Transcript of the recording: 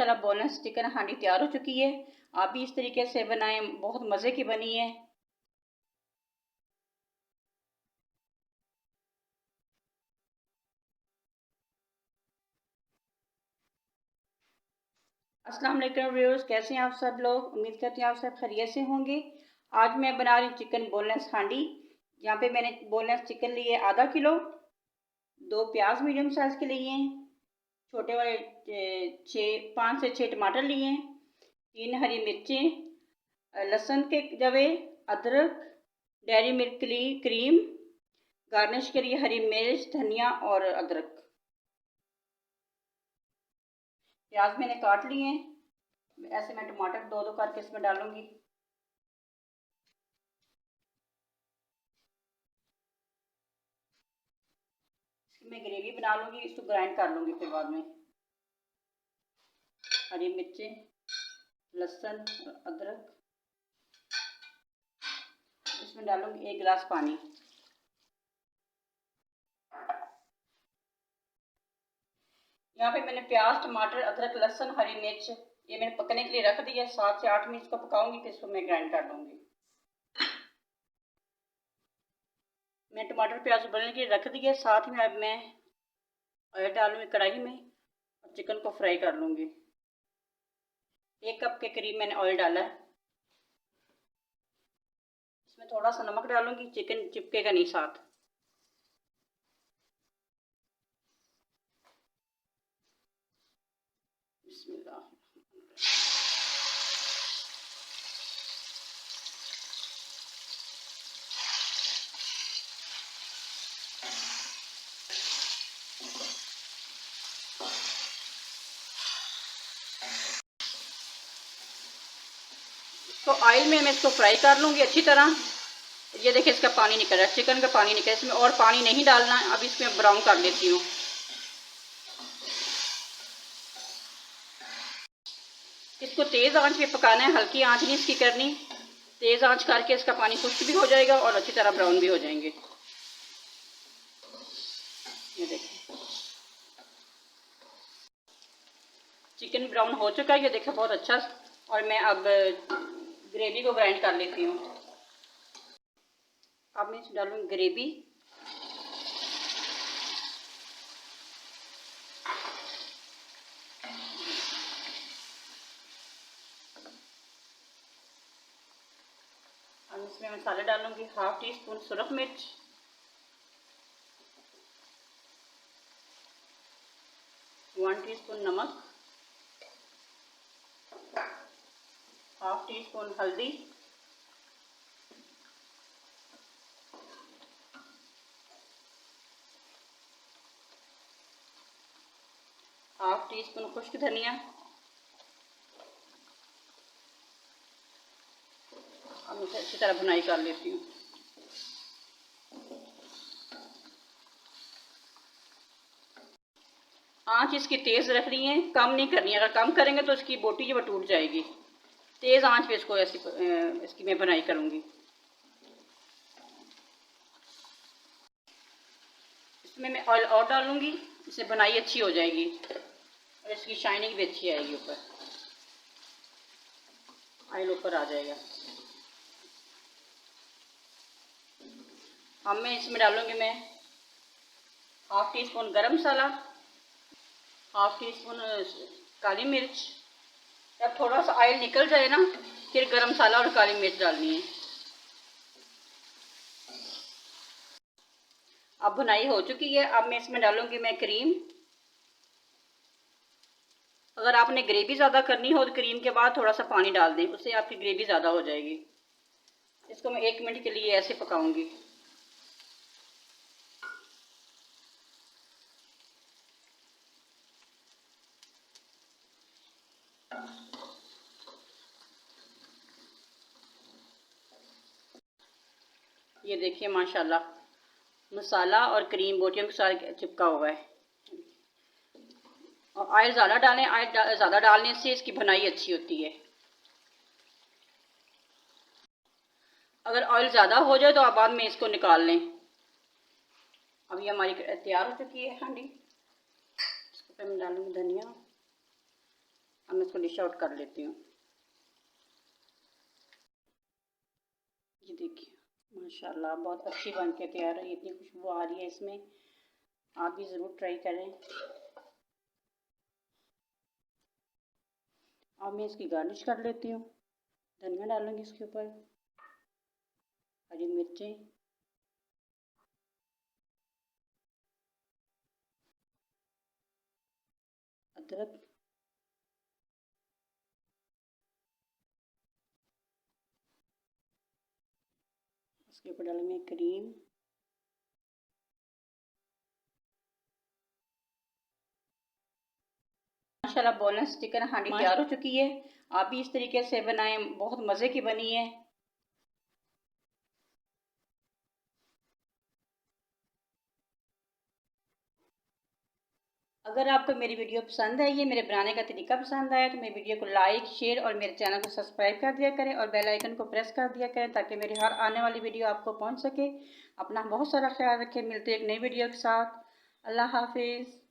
माशाल्लाह boneless chicken हांडी तैयार हो चुकी है। आप भी इस तरीके से बनाएं, बहुत मज़े की बनी है। अस्सलाम वालेकुम व्यूअर्स, कैसे हैं आप सब लोग। उम्मीद करती हैं आप सब खैरियत से होंगे। आज मैं बना रही हूँ चिकन बोनलेस हांडी। यहाँ पे मैंने बोनलेस चिकन लिए आधा किलो, 2 प्याज मीडियम साइज़ के लिए हैं, छोटे वाले 5 से 6 टमाटर लिए हैं, 3 हरी मिर्चें, लहसुन के जवे, अदरक, डेयरी मिल्क क्रीम, गार्निश के लिए हरी मिर्च, धनिया और अदरक। प्याज मैंने काट लिए हैं। ऐसे मैं टमाटर 2-2 करके इसमें डालूंगी। इसकी मैं ग्रेवी बना लूंगी, इसको ग्राइंड कर लूंगी फिर बाद में। हरी मिर्चें, लहसुन और अदरक, इसमें डालूंगी 1 गिलास पानी। यहाँ पे मैंने प्याज, टमाटर, अदरक, लहसुन, हरी मिर्च ये मैंने पकने के लिए रख दिया। 7 से 8 मिनट इसको पकाऊंगी, फिर इसको मैं ग्राइंड कर लूंगी। मैं टमाटर प्याज उबलने के लिए रख दिया। साथ में अब मैं ऑयल डालूंगी कढ़ाई में और चिकन को फ्राई कर लूंगी। 1 कप के करीब मैंने ऑयल डाला है। इसमें थोड़ा सा नमक डालूंगी, चिकन चिपकेगा नहीं साथ। बिस्मिल्लाह। तो ऑयल में मैं इसको फ्राई कर लूँगी अच्छी तरह। ये देखिए इसका पानी निकल रहा है, चिकन का पानी निकल रहा है। इसमें और पानी नहीं डालना है। अब इसमें ब्राउन कर लेती हूँ। इसको तेज़ आंच पे पकाना है, हल्की आंच नहीं इसकी करनी। तेज़ आंच करके इसका पानी खुश्क भी हो जाएगा और अच्छी तरह ब्राउन भी हो जाएंगे। ये देखिए चिकन ब्राउन हो चुका है, ये देखिए बहुत अच्छा। और मैं अब ग्रेवी को ग्राइंड कर लेती हूँ। अब मैं इसमें डालूँगी ग्रेवी। अब इसमें मसाले डालूँगी। 1/2 टीस्पून सुरख मिर्च, 1 टीस्पून नमक, 1/2 टीस्पून हल्दी, 1/2 टीस्पून खुश्क धनिया। अब इसे अच्छी तरह भुनाई कर लेती हूँ। आंच इसकी तेज़ रखनी है, कम नहीं करनी है। अगर कम करेंगे तो इसकी बोटी जो टूट जाएगी। तेज़ आंच पे इसको ऐसी इसकी मैं भुनाई करूँगी। इसमें मैं ऑयल और डालूँगी, इससे भुनाई अच्छी हो जाएगी और इसकी शाइनिंग भी अच्छी आएगी। ऊपर ऑयल ऊपर आ जाएगा। अब मैं इसमें डालूँगी 1/2 टीस्पून गरम मसाला, 1/2 टीस्पून काली मिर्च। जब थोड़ा सा ऑयल निकल जाए ना, फिर गरम मसाला और काली मिर्च डालनी है। अब भुनाई हो चुकी है। अब मैं इसमें डालूँगी क्रीम। अगर आपने ग्रेवी ज़्यादा करनी हो तो क्रीम के बाद थोड़ा सा पानी डाल दें, उससे आपकी ग्रेवी ज़्यादा हो जाएगी। इसको मैं 1 मिनट के लिए ऐसे पकाऊंगी। ये देखिए माशाल्लाह मसाला और क्रीम बोटियों के साथ चिपका हुआ है। और ऑयल ज़्यादा डालें, ऑयल ज़्यादा डालने से इसकी भुनाई अच्छी होती है। अगर ऑयल ज़्यादा हो जाए तो आप बाद में इसको निकाल लें। अब ये हमारी तैयार हो चुकी है हांडी। इसको पे मैं डालूँगी धनिया। अब मैं इसको डिश आउट कर लेती हूँ। ये देखिए माशाल्लाह बहुत अच्छी बन के तैयार है, इतनी खुशबू आ रही है इसमें। आप भी ज़रूर ट्राई करें। अब मैं इसकी गार्निश कर लेती हूँ। धनिया डालूंगी इसके ऊपर, हरी मिर्चें, अदरक, इसके ऊपर डालेंगे क्रीम, माशाल्लाह बोनलेस चिकन हांडी तैयार हो चुकी है। आप भी इस तरीके से बनाएं, बहुत मज़े की बनी है। अगर आपको मेरी वीडियो पसंद आई है, मेरे बनाने का तरीका पसंद आया, तो मेरी वीडियो को लाइक, शेयर और मेरे चैनल को सब्सक्राइब कर दिया करें और बेल आइकन को प्रेस कर दिया करें ताकि मेरी हर आने वाली वीडियो आपको पहुंच सके। अपना बहुत सारा ख्याल रखें। मिलते हैं एक नई वीडियो के साथ। अल्लाह हाफिज़।